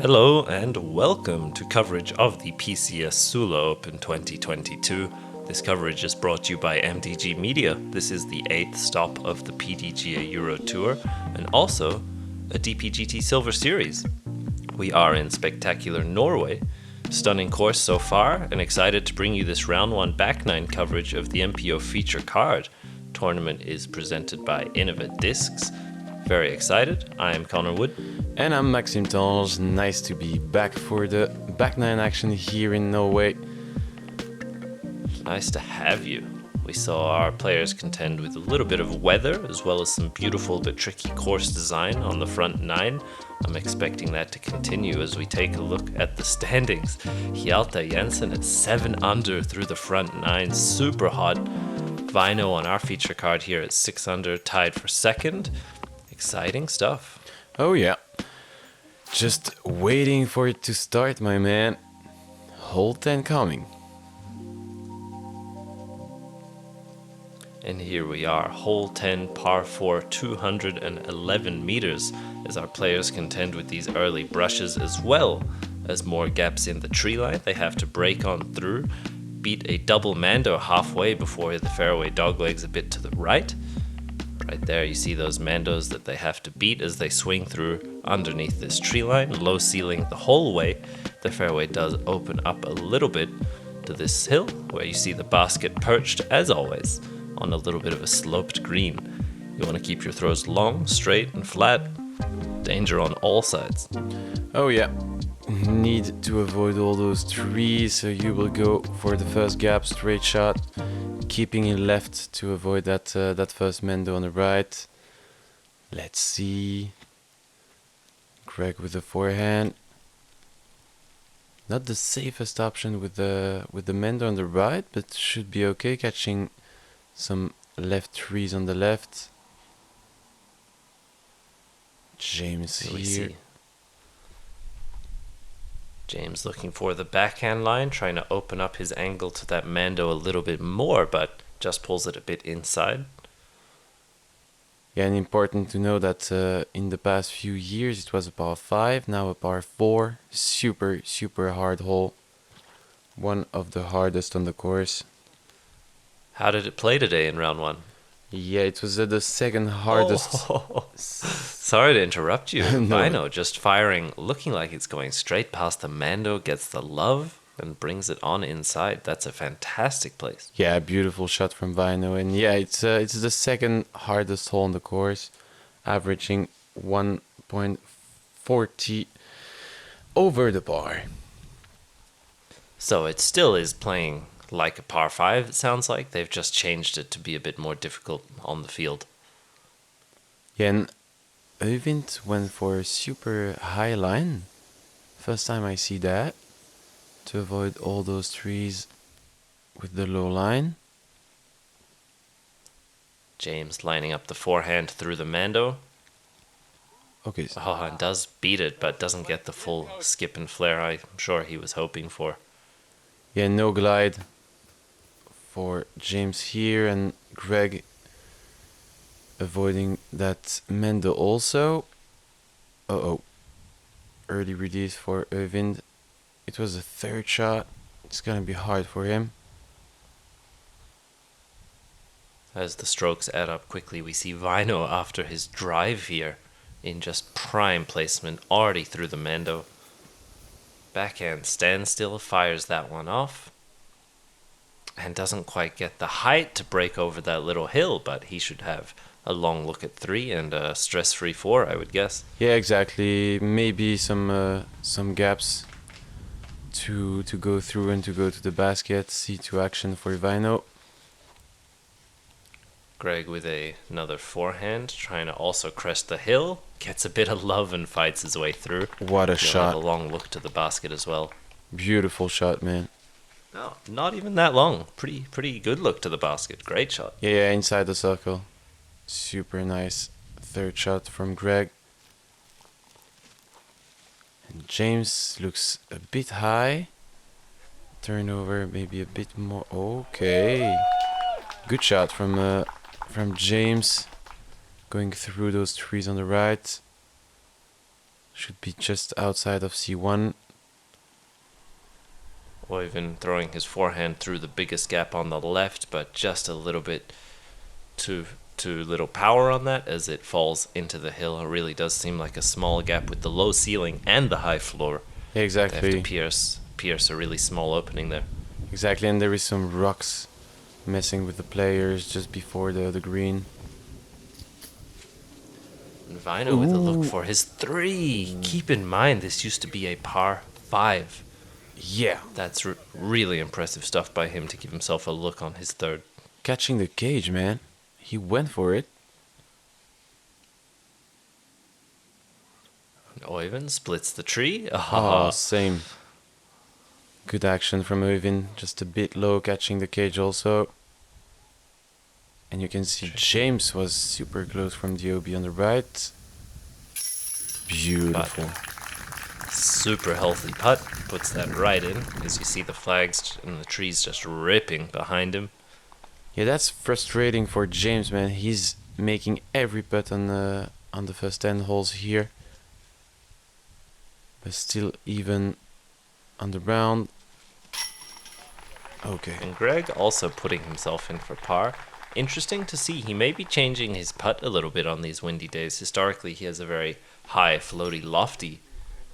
Hello and welcome to coverage of the PCS Sula Open 2022. This coverage is brought to you by MDG Media. This is the 8th stop of the PDGA Euro Tour and also a DPGT Silver Series. We are in spectacular Norway. Stunning course so far, and excited to bring you this round 1 back 9 coverage of the MPO feature card. Tournament is presented by Innova Discs. Very excited. I am Connor Wood. And I'm Maxime. Nice to be back for the back 9 action here in Norway. Nice to have you. We saw our players contend with a little bit of weather, as well as some beautiful but tricky course design on the front 9. I'm expecting that to continue as we take a look at the standings. Hjalte Jensen at 7 under through the front 9, super hot. Väinö on our feature card here at 6 under, tied for second. Exciting stuff. Oh yeah. Just waiting for it to start, my man. Hole 10 coming. And here we are, hole 10, par 4, 211 meters, as our players contend with these early brushes as well as more gaps in the tree line they have to break on through. Beat a double mando halfway before the fairway doglegs a bit to the right. Right there you see those mandos that they have to beat as they swing through underneath this tree line, low ceiling the whole way. The fairway does open up a little bit to this hill where you see the basket perched as always on a little bit of a sloped green. You want to keep your throws long, straight and flat. Danger on all sides. Oh yeah. Need to avoid all those trees, so you will go for the first gap, straight shot, keeping it left to avoid that first mando on the right. Let's see. Gregg with the forehand. Not the safest option with the mando on the right, but should be okay, catching some left trees on the left. James here. James looking for the backhand line, trying to open up his angle to that mando a little bit more, but just pulls it a bit inside. Yeah, and important to know that in the past few years it was a par 5, now a par 4. Super, super hard hole. One of the hardest on the course. How did it play today in round 1? Yeah, it was the second hardest. Oh. Sorry to interrupt you. No. Väinö just firing, looking like it's going straight past the mando, gets the love and brings it on inside. That's a fantastic place. Yeah, beautiful shot from Väinö, and yeah, it's the second hardest hole on the course, averaging 1.40 over the par. So it still is playing like a par 5, it sounds like. They've just changed it to be a bit more difficult on the field. Yeah, and Øyvind went for a super high line. First time I see that. To avoid all those trees with the low line. James lining up the forehand through the mando. Okay. Oh, and does beat it, but doesn't get the full skip and flare I'm sure he was hoping for. Yeah, no glide for James here, and Gregg avoiding that mando also. Uh-oh. Early release for Øyvind. It was a third shot. It's gonna be hard for him. As the strokes add up quickly, we see Väinö after his drive here in just prime placement, already through the mando. Backhand standstill, fires that one off. And doesn't quite get the height to break over that little hill, but he should have a long look at 3 and a stress-free 4, I would guess. Yeah, exactly. Maybe some gaps to go through and to go to the basket. C2 action for Väinö. Gregg with another forehand, trying to also crest the hill. Gets a bit of love and fights his way through. What a He'll shot. have a long look to the basket as well. Beautiful shot, man. No, not even that long. Pretty good look to the basket. Great shot. Yeah, inside the circle. Super nice third shot from Gregg. And James looks a bit high. Turnover maybe a bit more. Okay. Good shot from James. Going through those trees on the right. Should be just outside of C1. Øyvind throwing his forehand through the biggest gap on the left, but just a little bit too little power on that as it falls into the hill. It really does seem like a small gap with the low ceiling and the high floor. Exactly. They have to pierce a really small opening there. Exactly, and there is some rocks messing with the players just before the green. And Väinö with a look for his 3. Keep in mind, this used to be a par 5. Yeah. That's really impressive stuff by him to give himself a look on his 3rd. Catching the cage, man. He went for it. And Øyvind splits the tree. Oh, same. Good action from Øyvind. Just a bit low, catching the cage also. And you can see James was super close from the OB on the right. Beautiful. Super healthy putt. Puts that right in, as you see the flags and the trees just ripping behind him. Yeah, that's frustrating for James, man. He's making every putt on the first 10 holes here. But still even on the round. Okay. And Gregg also putting himself in for par. Interesting to see. He may be changing his putt a little bit on these windy days. Historically, he has a very high, floaty, lofty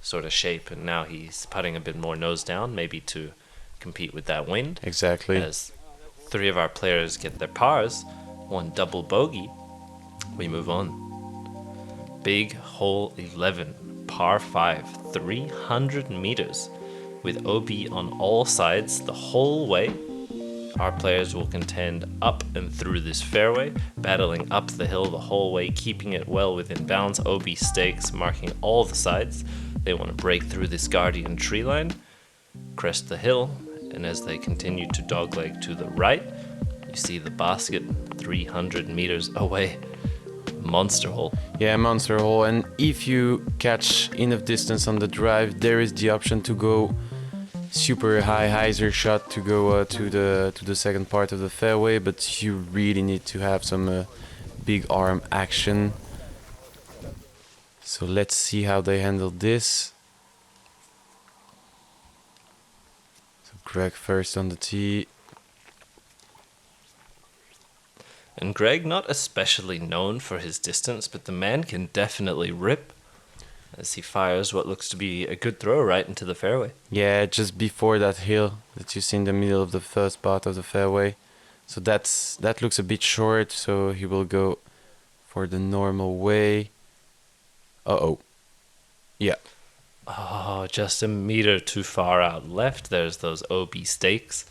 sort of shape, and now he's putting a bit more nose down, maybe to compete with that wind. Exactly. As 3 of our players get their pars, 1 double bogey, we move on. Big hole 11, par 5, 300 meters, with OB on all sides the whole way. Our players will contend up and through this fairway, battling up the hill the whole way, keeping it well within bounds. OB stakes marking all the sides. They want to break through this guardian tree line, crest the hill, and as they continue to dogleg to the right, you see the basket 300 meters away. Monster hole. Yeah, monster hole. And if you catch enough distance on the drive, there is the option to go super high hyzer shot to go to the second part of the fairway, but you really need to have some big arm action. So let's see how they handle this. So Gregg first on the tee. And Gregg, not especially known for his distance, but the man can definitely rip as he fires what looks to be a good throw right into the fairway. Yeah, just before that hill that you see in the middle of the first part of the fairway. So that looks a bit short, so he will go for the normal way. Uh-oh. Yeah. Oh, just a meter too far out left. There's those OB stakes.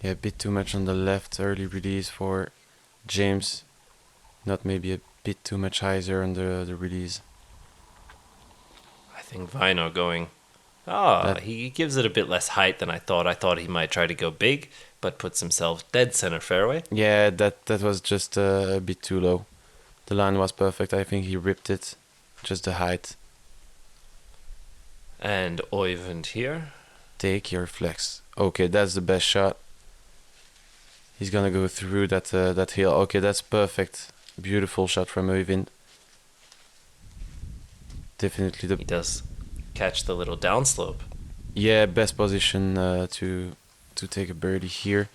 Yeah, a bit too much on the left, early release for James. Not maybe a bit too much hyzer on the release. I think Väinö going... he gives it a bit less height than I thought. I thought he might try to go big, but puts himself dead center fairway. Yeah, that was just a bit too low. The line was perfect. I think he ripped it. Just the height. And Øyvind here. Take your flex. Okay, that's the best shot. He's gonna go through that hill. Okay, that's perfect. Beautiful shot from Øyvind. Definitely He does catch the little downslope. Yeah, best position to take a birdie here.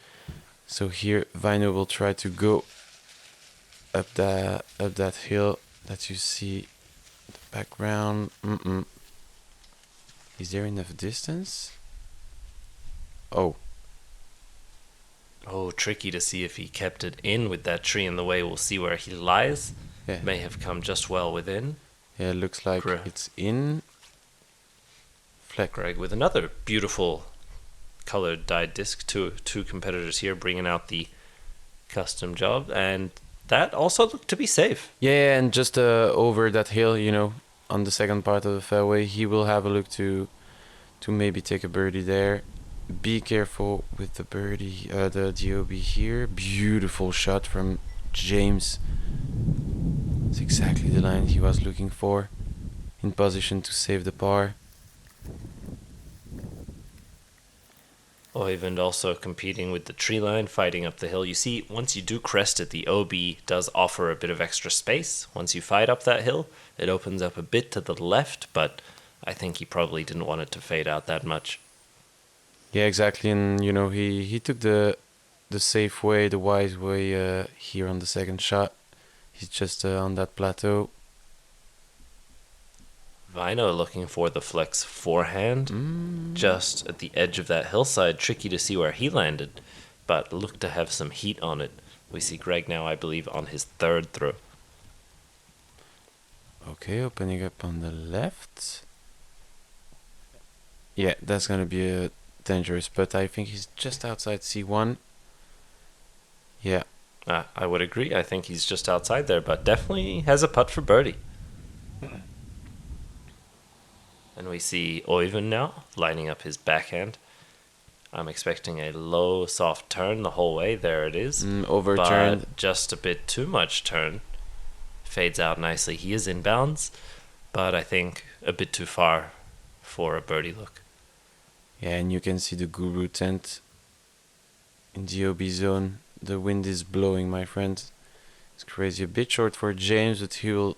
So here Väinö will try to go up that hill that you see the background. Is there enough distance? Oh, tricky to see if he kept it in with that tree in the way. We'll see where he lies. yeah. May have come just well within. Yeah, it looks like it's in. Gregg with another beautiful colored dyed disc. Two competitors here bringing out the custom job, and that also looked to be safe. Yeah, and just over that hill, on the second part of the fairway, he will have a look to maybe take a birdie there. Be careful with the birdie, the DOB here. Beautiful shot from James. It's exactly the line he was looking for. In position to save the par. Øyvind also competing with the tree line, fighting up the hill. You see, once you do crest it, the OB does offer a bit of extra space. Once you fight up that hill, it opens up a bit to the left, but I think he probably didn't want it to fade out that much. Yeah, exactly. And, he took the safe way, the wise way here on the second shot. He's just on that plateau. Väinö looking for the flex forehand, just at the edge of that hillside. Tricky to see where he landed, but looked to have some heat on it. We see Gregg now, I believe, on his third throw. Okay, opening up on the left. Yeah, that's going to be a dangerous, but I think he's just outside C1. Yeah. I would agree. I think he's just outside there, but definitely has a putt for birdie. And we see Øyvind now lining up his backhand. I'm expecting a low, soft turn the whole way. There it is. Overturned. But just a bit too much turn. Fades out nicely. He is inbounds, but I think a bit too far for a birdie look. Yeah, and you can see the Guru tent in the OB zone. The wind is blowing, my friend. It's crazy. A bit short for James, but he will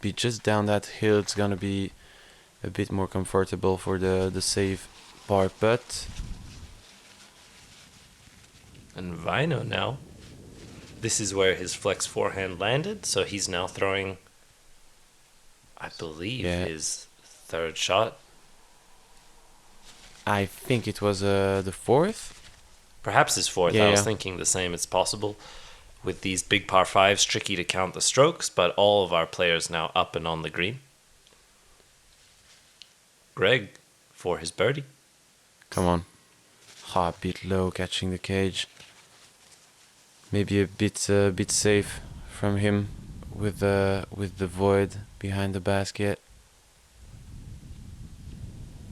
be just down that hill. It's gonna be a bit more comfortable for the safe par putt. And Väinö now. This is where his flex forehand landed, so he's now throwing, I believe, his third shot. I think it was the fourth. Perhaps his fourth. I was thinking the same. It's possible. With these big par fives, tricky to count the strokes, but all of our players now up and on the green. Gregg for his birdie. Come on. A bit low, catching the cage. Maybe a bit safe from him with the void behind the basket.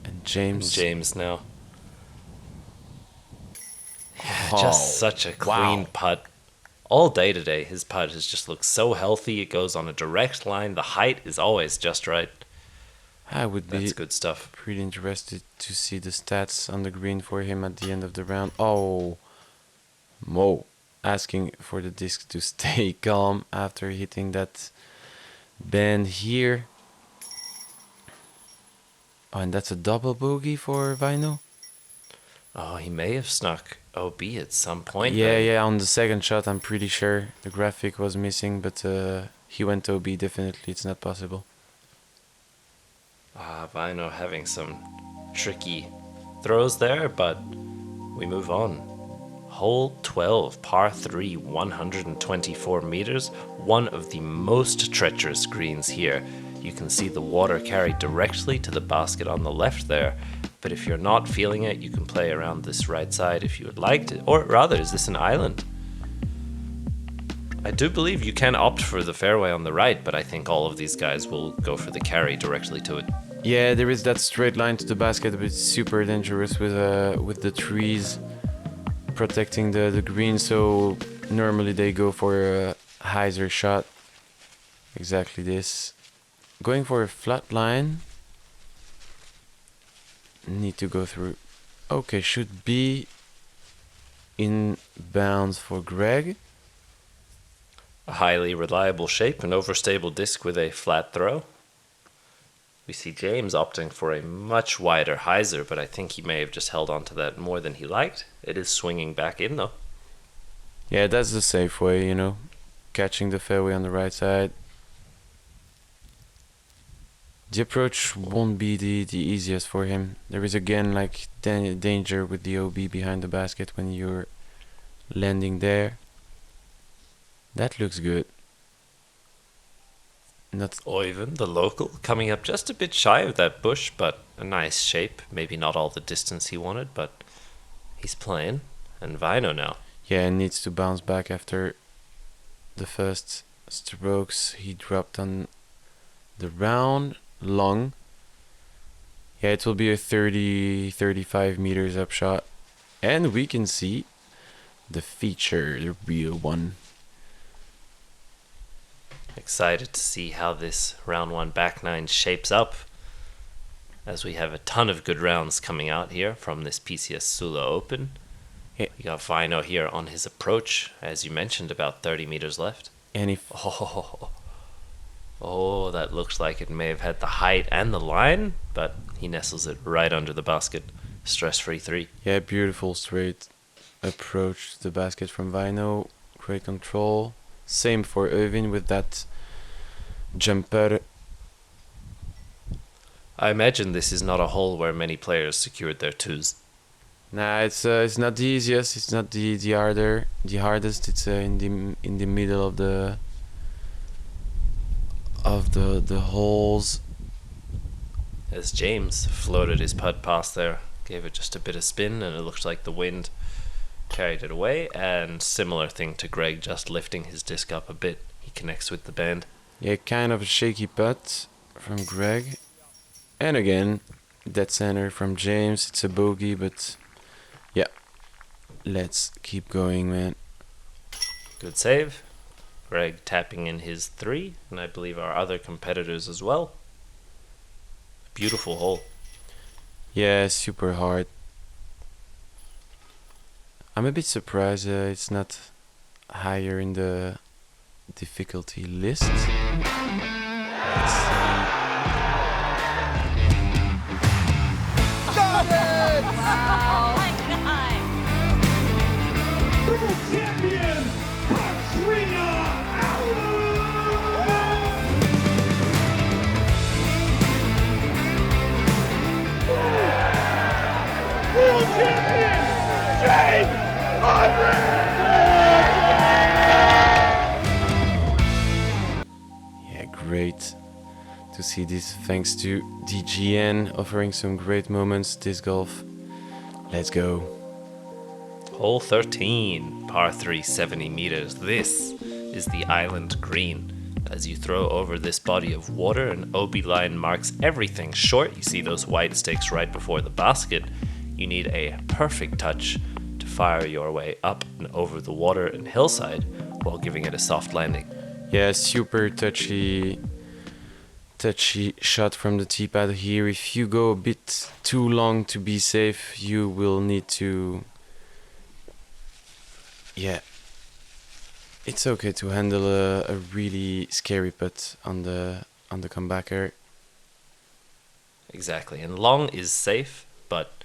And James now. Just such a clean putt. All day today, his putt has just looked so healthy. It goes on a direct line. The height is always just right. That's good stuff. Pretty interested to see the stats on the green for him at the end of the round. Oh, Mo asking for the disc to stay calm after hitting that bend here. Oh, and that's a double bogey for Väinö. Oh, he may have snuck OB at some point. Yeah, on the second shot, I'm pretty sure the graphic was missing, but he went OB definitely. It's not possible. Väinö having some tricky throws there, but we move on. Hole 12, par 3, 124 meters. One of the most treacherous greens here. You can see the water carried directly to the basket on the left there. But if you're not feeling it, you can play around this right side if you would like to. Or rather, is this an island? I do believe you can opt for the fairway on the right, but I think all of these guys will go for the carry directly to it. Yeah, there is that straight line to the basket, but it's super dangerous with the trees protecting the green. So normally they go for a hyzer shot. Exactly this. Going for a flat line. Need to go through. Okay, should be in bounds for Gregg. A highly reliable shape, an overstable disc with a flat throw. We see James opting for a much wider hyzer, but I think he may have just held on to that more than he liked. It is swinging back in though. Yeah, that's the safe way, catching the fairway on the right side. The approach won't be the easiest for him. There is again danger with the OB behind the basket when you're landing there. That looks good. Øyvind, the local, coming up just a bit shy of that bush, but a nice shape. Maybe not all the distance he wanted, but he's playing. And Väinö now. Yeah, needs to bounce back after the first strokes. He dropped on the round long. Yeah, it will be a 35 meters up shot. And we can see the feature, the real one. Excited to see how this round one back nine shapes up. as we have a ton of good rounds coming out here from this PCS Sula Open. Yeah. We got Väinö here on his approach, as you mentioned, about 30 meters left. And if Oh, that looks like it may have had the height and the line, but he nestles it right under the basket. Stress-free 3. yeah, beautiful straight approach to the basket from Väinö. Great control. Same for Øyvind with that jumper. I imagine this is not a hole where many players secured their 2s. Nah, it's not the easiest. It's not the hardest. It's in the middle of the holes. As James floated his putt past there, gave it just a bit of spin, and it looked like the wind carried it away. And similar thing to Gregg, just lifting his disc up a bit. He connects with the band. Yeah, kind of a shaky putt from Gregg. And again, dead center from James. It's a bogey, but yeah, let's keep going, man. Good save. Gregg tapping in his 3, and I believe our other competitors as well. Beautiful hole. Yeah, super hard. I'm a bit surprised it's not higher in the difficulty list. Let's see. Got it! Oh my God! World champion, Katrina World champion, James Yeah, great to see this thanks to DGN offering some great moments disc golf. Let's go. Hole 13, par 3, 70 meters. This is the island green. As you throw over this body of water, an OB line marks everything short. You see those white stakes right before the basket. You need a perfect touch to fire your way up and over the water and hillside while giving it a soft landing. Yeah, super touchy shot from the tee pad here. If you go a bit too long to be safe, you will need to... Yeah, it's okay to handle a really scary putt on the comebacker. Exactly, and long is safe, but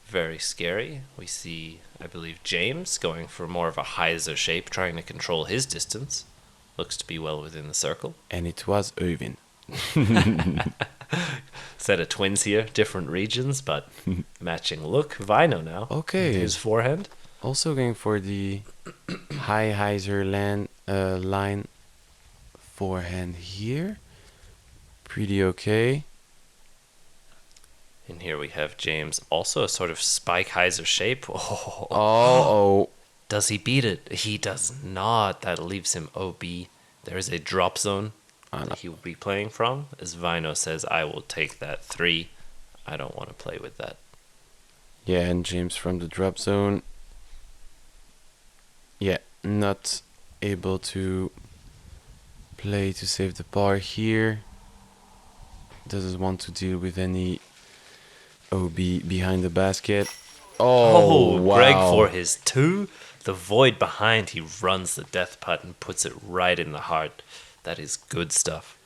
very scary. We see, I believe, James going for more of a hyzer shape, trying to control his distance. Looks to be well within the circle. And it was Øyvind. Set of twins here, different regions, but matching look. Väinö now. Okay. His forehand. Also going for the high hyzer line forehand here. Pretty okay. And here we have James, also a sort of spike hyzer shape. Oh. Does he beat it? He does not. That leaves him OB. There is a drop zone that he will be playing from. As Väinö says, I will take that 3. I don't want to play with that. Yeah, and James from the drop zone. Yeah, not able to play to save the par here. Doesn't want to deal with any OB behind the basket. Oh, wow. Gregg for his 2. The void behind, he runs the death putt and puts it right in the heart. That is good stuff.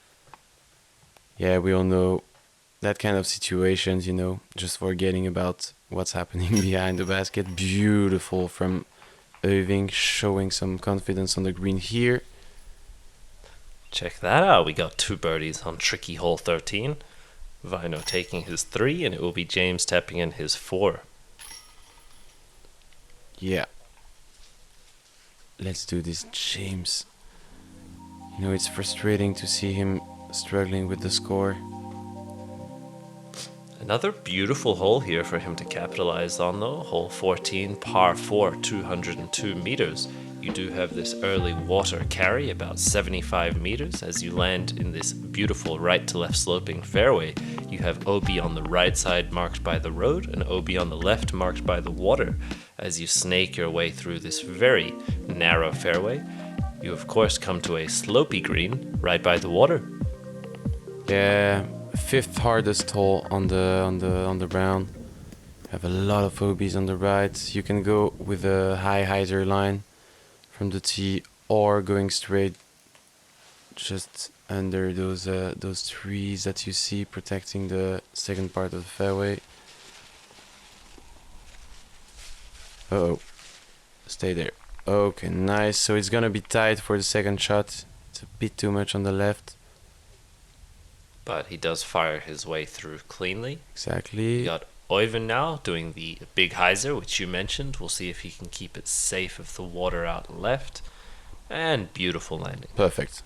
Yeah, we all know that kind of situations, you know, just forgetting about what's happening behind the basket. Beautiful from Øyvind, showing some confidence on the green here. Check that out. We got 2 birdies on tricky hole 13. Väinö taking his 3, and it will be James tapping in his 4. Yeah. Let's do this, James. You know, it's frustrating to see him struggling with the score. Another beautiful hole here for him to capitalize on, though. Hole 14, par 4, 202 meters. You do have this early water carry, about 75 meters. As you land in this beautiful right to left sloping fairway, you have OB on the right side marked by the road and OB on the left marked by the water. As you snake your way through this very narrow fairway, you of course come to a slopey green right by the water. Yeah, fifth hardest hole on the round. Have a lot of OBs on the right. You can go with a high hyzer line from the tee, or going straight just under those trees that you see protecting the second part of the fairway. Uh-oh. Stay there. Okay, nice. So it's gonna be tight for the second shot. It's a bit too much on the left. But he does fire his way through cleanly. Exactly. We got Øyvind now doing the big hyzer, which you mentioned. We'll see if he can keep it safe of the water out left. And beautiful landing. Perfect.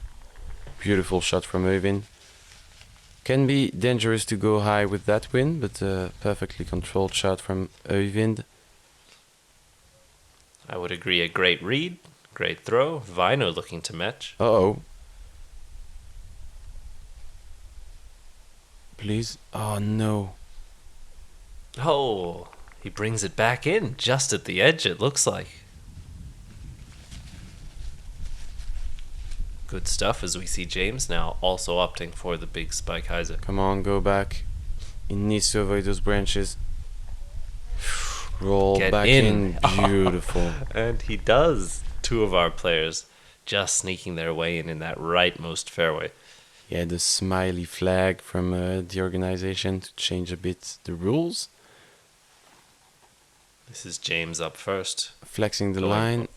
Beautiful shot from Øyvind. Can be dangerous to go high with that wind, but a perfectly controlled shot from Øyvind. I would agree, a great read, great throw. Väinö looking to match. Uh-oh. Please. Oh, no. Oh, he brings it back in, just at the edge, it looks like. Good stuff as we see James now also opting for the big spike hyzer. Come on, go back. He needs to avoid those branches. Roll Get back in. Beautiful. And he does. Two of our players just sneaking their way in that rightmost fairway. Yeah, the smiley flag from the organization to change a bit the rules. This is James up first. Flexing the Going line.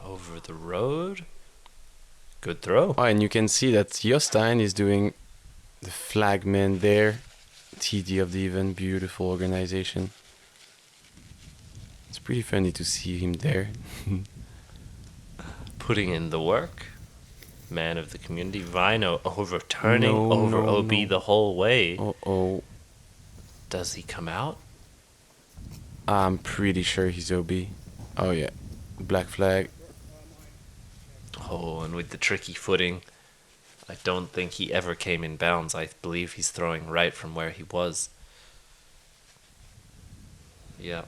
Over the road. Good throw. Oh, and you can see that Jostein is doing the flagman there. TD of the event. Beautiful organization. It's pretty funny to see him there. Putting in the work. Man of the community. Väinö overturning No, over no, OB no. the whole way. Uh-oh. Does he come out? I'm pretty sure he's OB. Oh, yeah. Black flag. Oh, and with the tricky footing, I don't think he ever came in bounds. I believe he's throwing right from where he was. Yeah.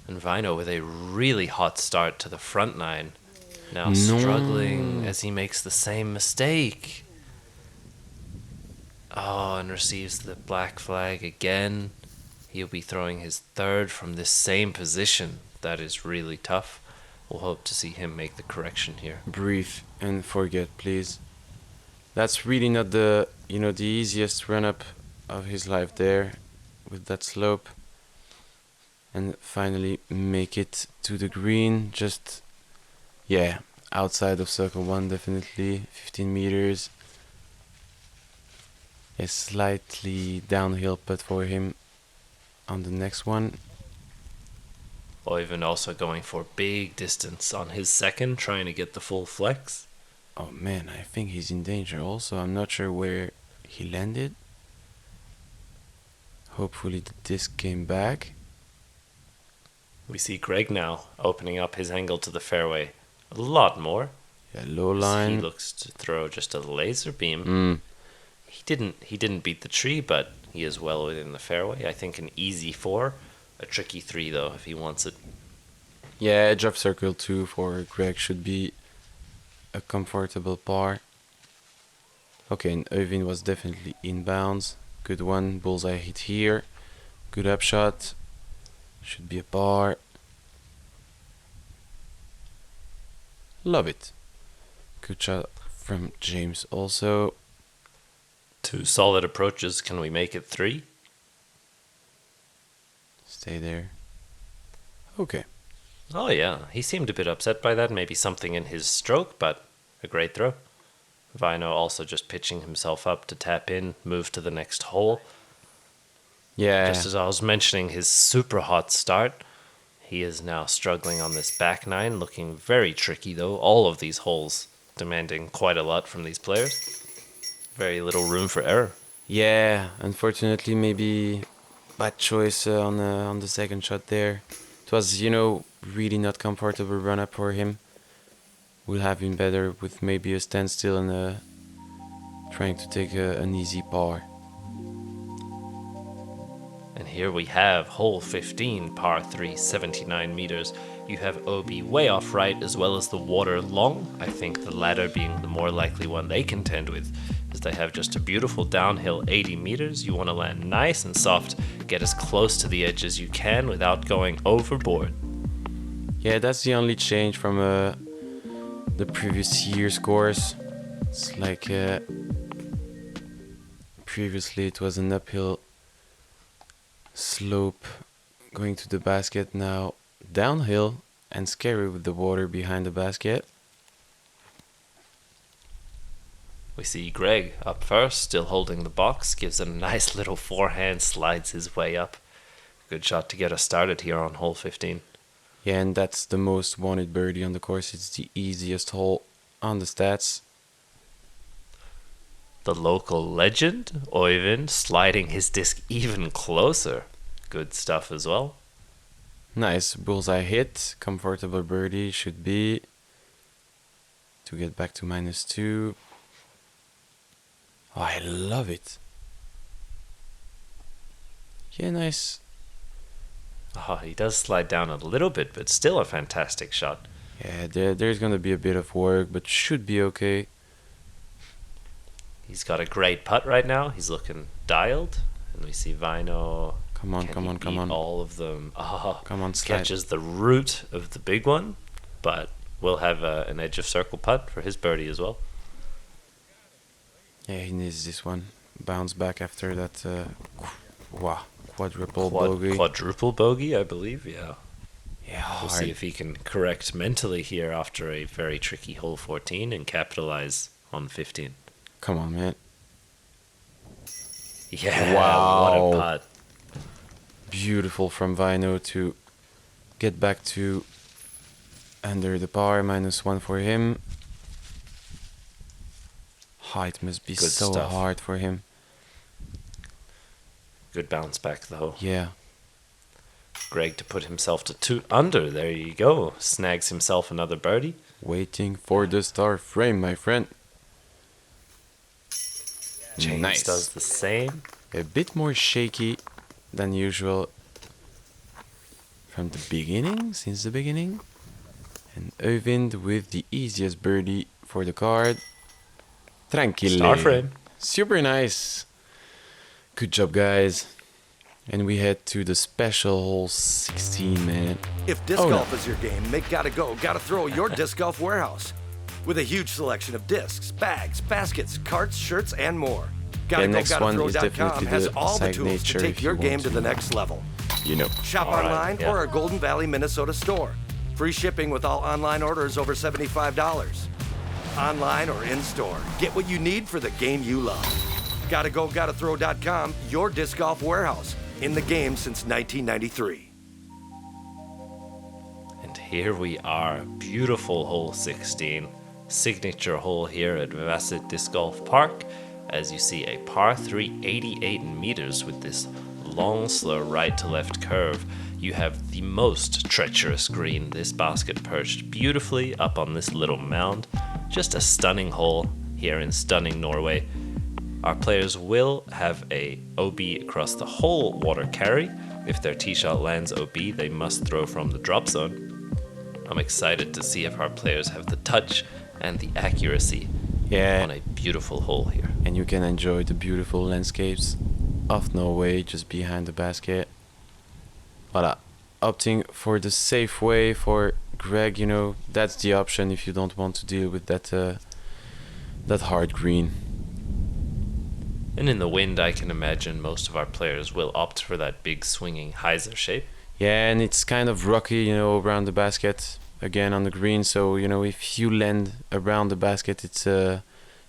And Väinö with a really hot start to the front nine. Now No. struggling as he makes the same mistake. Oh, and receives the black flag again. He'll be throwing his third from this same position. That is really tough. We'll hope to see him make the correction here. Breathe and forget, please. That's really not the easiest run-up of his life there with that slope. And finally make it to the green. Just, yeah, outside of circle 1 definitely. 15 meters. A slightly downhill putt for him on the next one. Øyvind also going for big distance on his second, trying to get the full flex. Oh man, I think he's in danger also. I'm not sure where he landed. Hopefully the disc came back. We see Gregg now opening up his angle to the fairway a lot more. Yeah, low He line. looks to throw just a laser beam. Mm. He didn't beat the tree, but he is well within the fairway. I think an easy 4, a tricky 3 though if he wants it. Yeah, edge of circle 2 for Gregg should be a comfortable par. Okay, and Øyvind was definitely inbounds. Good one, bullseye hit here. Good upshot. Should be a par. Love it. Good shot from James also. 2 solid approaches. Can we make it 3? Stay there. Okay. Oh yeah, he seemed a bit upset by that. Maybe something in his stroke, but a great throw. Väinö also just pitching himself up to tap in, move to the next hole. Yeah. Just as I was mentioning his super hot start, he is now struggling on this back nine, looking very tricky though. All of these holes demanding quite a lot from these players. Very little room for error. Yeah, unfortunately, maybe bad choice on the second shot there. It was, really not comfortable run up for him. Would have been better with maybe a standstill and trying to take an easy par. And here we have hole 15, par 3, 79 meters. You have OB way off right as well as the water long. I think the latter being the more likely one they contend with, as they have just a beautiful downhill 80 meters. You want to land nice and soft, get as close to the edge as you can without going overboard. Yeah, that's the only change from the previous year's course. It's like previously it was an uphill slope going to the basket, now downhill and scary with the water behind the basket. We see Gregg up first, still holding the box, gives it a nice little forehand, slides his way up. Good shot to get us started here on hole 15. Yeah, and that's the most wanted birdie on the course. It's the easiest hole on the stats. The local legend, Øyvind, sliding his disc even closer. Good stuff as well. Nice bullseye hit, comfortable birdie should be. To get back to -2. Oh, I love it. Yeah, nice. Oh, he does slide down a little bit, but still a fantastic shot. Yeah, there's gonna be a bit of work, but should be okay. He's got a great putt right now. He's looking dialed. And we see Väinö. Come on, Can come he on, come beat on. all of them. Oh, Come on, slide. catches the root of the big one, but we'll have an edge of circle putt for his birdie as well. Yeah, he needs this one. Bounce back after that quadruple bogey. Quadruple bogey, I believe, yeah. Yeah, We'll hard. see if he can correct mentally here after a very tricky hole 14 and capitalize on 15. Come on, man. Yeah, Wow. what a putt. Beautiful from Väinö to get back to under the par, -1 for him. It must be Good so stuff. hard for him. Good bounce back, though. Yeah. Gregg to put himself to 2 under. There you go. Snags himself another birdie. Waiting for the star frame, my friend. James Nice. does the same. A bit more shaky than usual from the beginning, since the beginning. And Øyvind with the easiest birdie for the card. Tranquille. Star frame. Super nice. Good job, guys. And we head to the special hole 16, man. If disc Oh, no. golf is your game, make Gotta Throw your disc golf warehouse. With a huge selection of discs, bags, baskets, carts, shirts, and more. next one is definitely GoTtaGoTHROW.com has the all the side tools nature to if take your you game want to the to. next level. You know. Shop All right, online yeah. or our Golden Valley, Minnesota store. Free shipping with all online orders over $75. Online or in-store, get what you need for the game you love. GoTtaGoTHROW.com, your disc golf warehouse. In the game since 1993. And here we are. Beautiful hole 16. Signature hole here at Vasset Disc Golf Park. As you see, a par 3, 88 meters with this long, slow right to left curve. You have the most treacherous green. This basket perched beautifully up on this little mound. Just a stunning hole here in stunning Norway. Our players will have a OB across the whole water carry. If their tee shot lands OB, they must throw from the drop zone. I'm excited to see if our players have the touch and the accuracy Yeah. on a beautiful hole here. And you can enjoy the beautiful landscapes of Norway just behind the basket. Voilà. Opting for the safe way for Gregg, you know, that's the option if you don't want to deal with that hard green. And in the wind, I can imagine most of our players will opt for that big swinging hyzer shape. Yeah, and it's kind of rocky, you know, around the basket again on the green. So, you know, if you land around the basket, it's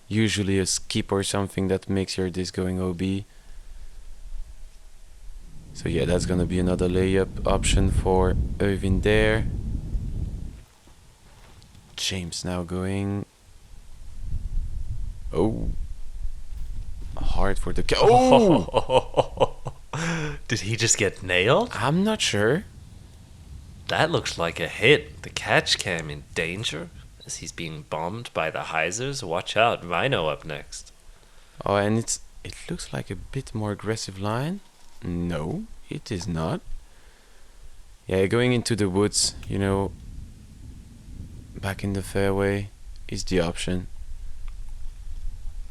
usually a skip or something that makes your disc going OB. So yeah, that's gonna be another layup option for Øyvind there. James now going. Oh, hard for the oh! Did he just get nailed? I'm not sure. That looks like a hit. The catch cam in danger as he's being bombed by the hyzers. Watch out, Väinö up next. Oh, and it looks like a bit more aggressive line. No, it is not. Yeah, going into the woods, you know, back in the fairway is the option.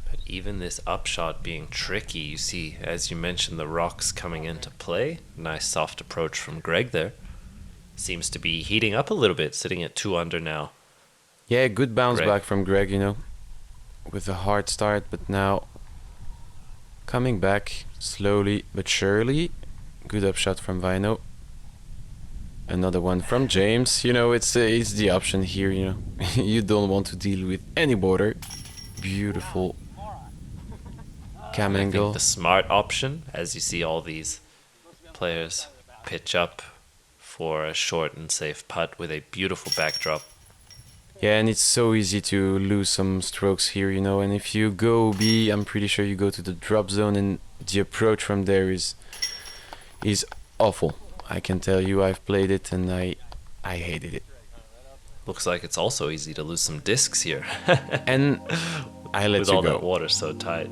But even this upshot being tricky, you see, as you mentioned, the rocks coming into play. Nice soft approach from Gregg there. Seems to be heating up a little bit, sitting at 2 under now. Yeah, good bounce Gregg. back from Gregg, you know, with a hard start, but now coming back slowly but surely. Good upshot from Väinö. Another one from James. You know, it's the option here, you know. You don't want to deal with any border. Beautiful cam I angle. think the smart option, as you see all these players pitch up for a short and safe putt with a beautiful backdrop. Yeah, and it's so easy to lose some strokes here, you know. And if you go B, I'm pretty sure you go to the drop zone, and the approach from there is awful. I can tell you, I've played it and I hated it. Looks like it's also easy to lose some discs here. And I let with you all go. that water so tight.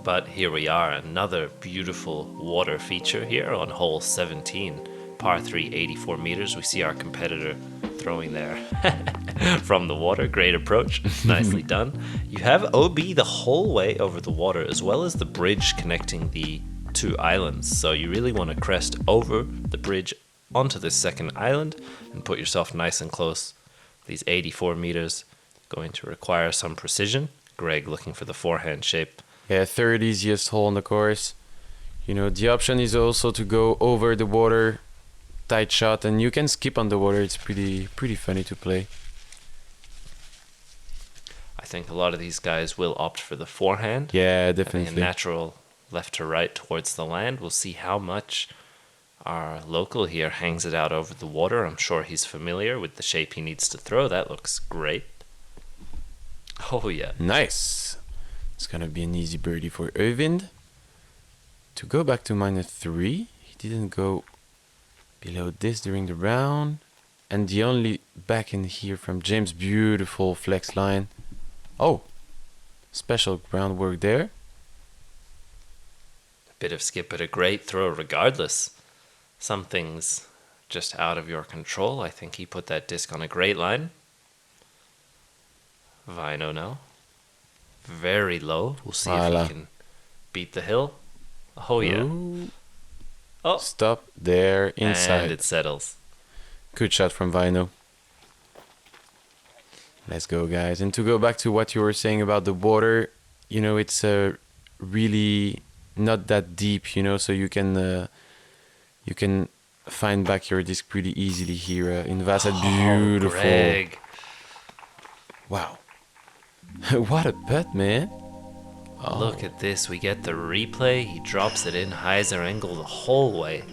But here we are, another beautiful water feature here on hole 17, par 3, 84 meters. We see our competitor throwing there from the water. Great approach, nicely done. You have OB the whole way over the water, as well as the bridge connecting the 2 islands. So you really want to crest over the bridge onto this second island and put yourself nice and close. These 84 meters going to require some precision. Gregg looking for the forehand shape. Yeah, third easiest hole on the course. You know, the option is also to go over the water, tight shot, and you can skip on the water. It's pretty funny to play. I think a lot of these guys will opt for the forehand. Yeah, Having a definitely. natural left to right towards the land. We'll see how much our local here hangs it out over the water. I'm sure he's familiar with the shape he needs to throw. That looks great. Oh yeah. Nice. It's gonna be an easy birdie for Øyvind. To go back to -3, he didn't go below this during the round. And the only back in here from James, beautiful flex line. Oh, special groundwork there. Bit of skip, but a great throw regardless. Some things just out of your control. I think he put that disc on a great line. Väinö now. Very low. We'll see if Voila. he can beat the hill. Oh yeah. Ooh. Oh, Stop there and inside. it settles. Good shot from Väinö. Let's go, guys. And to go back to what you were saying about the water, you know, it's really not that deep, you know, so you can find back your disc pretty easily here in Vasset. Beautiful. Gregg. Wow. What a putt, man. Look at this. We get the replay. He drops it in hyzer angle the whole way.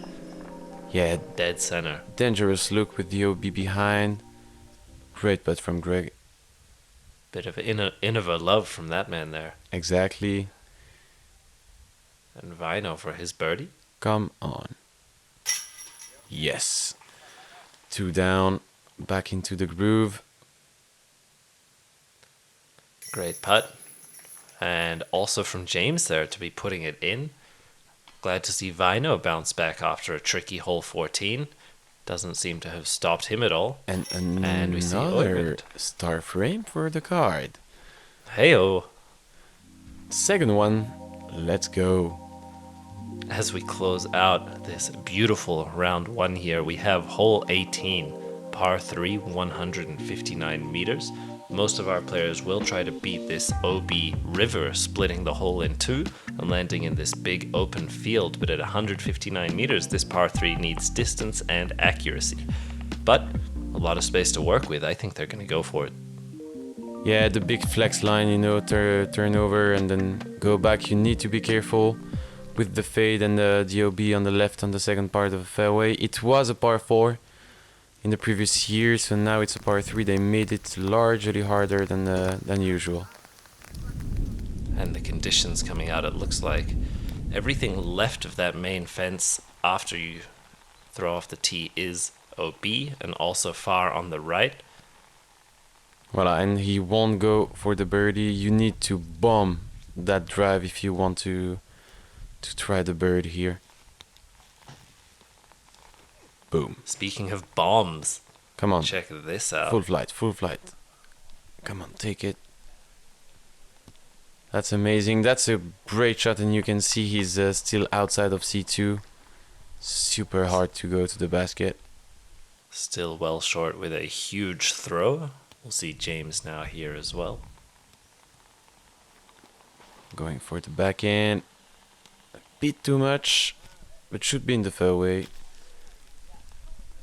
Yeah, Dead center. dangerous look with the OB behind. Great putt from Gregg. Bit of Innova love from that man there. Exactly. And Väinö for his birdie. Come on. Yes. 2 down. Back into the groove. Great putt. And also from James there to be putting it in. Glad to see Väinö bounce back after a tricky hole 14. Doesn't seem to have stopped him at all. And And we see another Øyvind. star frame for the card. Heyo. Second one. Let's go. As we close out this beautiful round 1 here, we have hole 18, par 3, 159 meters. Most of our players will try to beat this OB river, splitting the hole in 2 and landing in this big open field. But at 159 meters, this par 3 needs distance and accuracy. But a lot of space to work with. I think they're going to go for it. Yeah, the big flex line, you know, turn over and then go back. You need to be careful with the fade and the OB on the left on the second part of the fairway. It was a par 4 in the previous year, so now it's a par 3. They made it largely harder than usual. And the conditions coming out, it looks like everything left of that main fence after you throw off the tee is OB, and also far on the right. Voila, and he won't go for the birdie. You need to bomb that drive if you want to try the bird here. Boom. Speaking of bombs, Come on. check this out. Full flight, full flight. Come on, take it. That's amazing. That's a great shot, and you can see he's still outside of C2. Super hard to go to the basket. Still well short with a huge throw. We'll see James now here as well. Going for the back end. A bit too much, but should be in the fairway.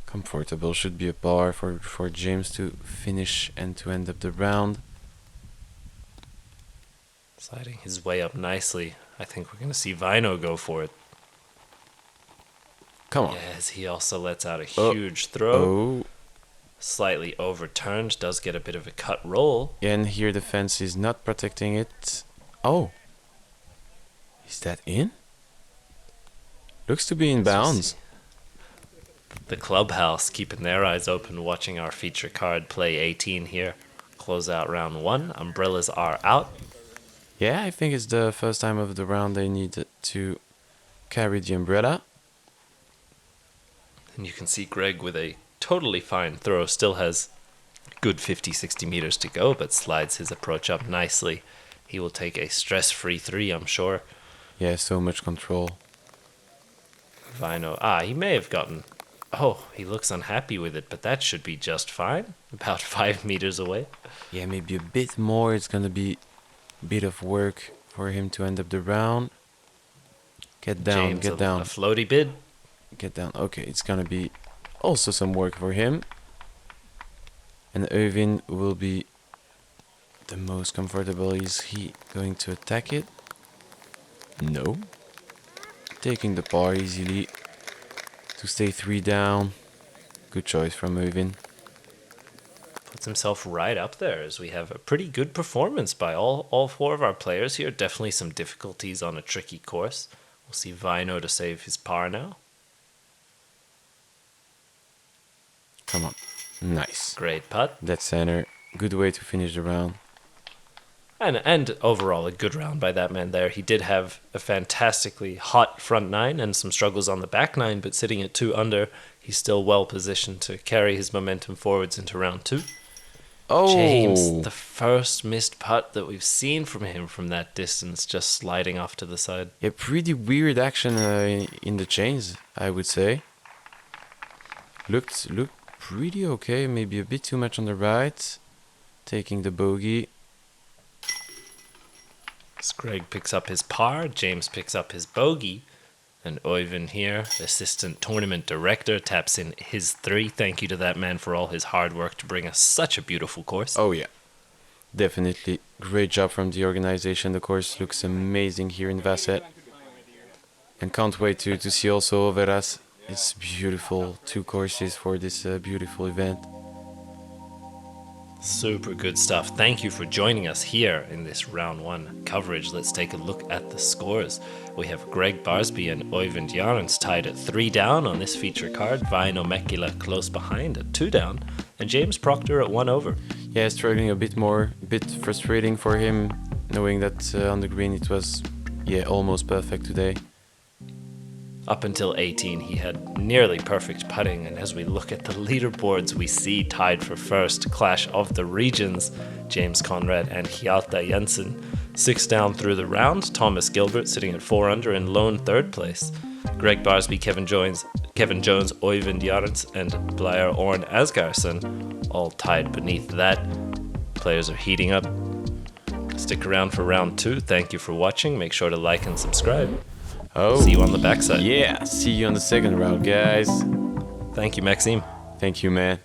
Comfortable, should be a par for James to finish and to end up the round. Sliding his way up nicely. I think we're going to see Väinö go for it. Come on. Yes, he also lets out a Oh. huge throw. Oh, Slightly overturned, does get a bit of a cut roll. and here the fence is not protecting it. Oh. Is that in? Looks to be in bounds. The clubhouse keeping their eyes open, watching our feature card play 18 here. Close out round 1. Umbrellas are out. Yeah, I think it's the first time of the round they need to carry the umbrella. And you can see Gregg with a totally fine throw. Still has good 50-60 meters to go, but slides his approach up nicely. He will take a stress-free 3, I'm sure. Yeah, so much control. Väinö, he may have gotten... Oh, he looks unhappy with it, but that should be just fine. About 5 meters away. Yeah, maybe a bit more. It's gonna be a bit of work for him to end up the round. Get down, James, get down, a floaty bid. get down. Okay, it's gonna be also some work for him. And Øyvind will be the most comfortable. Is he going to attack it? No. Taking the par easily to stay 3 down. Good choice from Øyvind. Puts himself right up there as we have a pretty good performance by all 4 of our players here. Definitely some difficulties on a tricky course. We'll see Väinö to save his par now. Come on. Nice. Great putt. That center. Good way to finish the round. And overall a good round by that man there. He did have a fantastically hot front 9 and some struggles on the back 9, but sitting at 2 under, he's still well positioned to carry his momentum forwards into round 2. Oh! James, the first missed putt that we've seen from him from that distance, just sliding off to the side. Yeah, pretty weird action in the chains, I would say. Looked pretty okay, maybe a bit too much on the right. Taking the bogey. Gregg picks up his par, James picks up his bogey, and Øyvind here, the assistant tournament director, taps in his 3. Thank you to that man for all his hard work to bring us such a beautiful course. Oh yeah, definitely. Great job from the organization. The course looks amazing here in Vasset. And can't wait to see also Veras. It's beautiful. 2 courses for this beautiful event. Super good stuff. Thank you for joining us here in this round 1 coverage. Let's take a look at the scores. We have Gregg Barsby and Øyvind Jarnes tied at 3 down on this feature card. Väinö Mäkelä close behind at 2 down. And James Proctor at 1 over. Yeah, struggling a bit more. A bit frustrating for him, knowing that on the green it was, almost perfect today. Up until 18, he had nearly perfect putting, and as we look at the leaderboards, we see tied for first, clash of the regions, James Conrad and Hjalta Jensen. 6 down through the round, Thomas Gilbert sitting at 4 under in lone 3rd place. Gregg Barsby, Kevin Jones, Øyvind Jarnes, and Blair Orn Asgarsson all tied beneath that. Players are heating up. Stick around for round 2. Thank you for watching. Make sure to like and subscribe. Oh, See you on the backside. yeah, see you on the second round, guys. Thank you, Maxime. Thank you, man.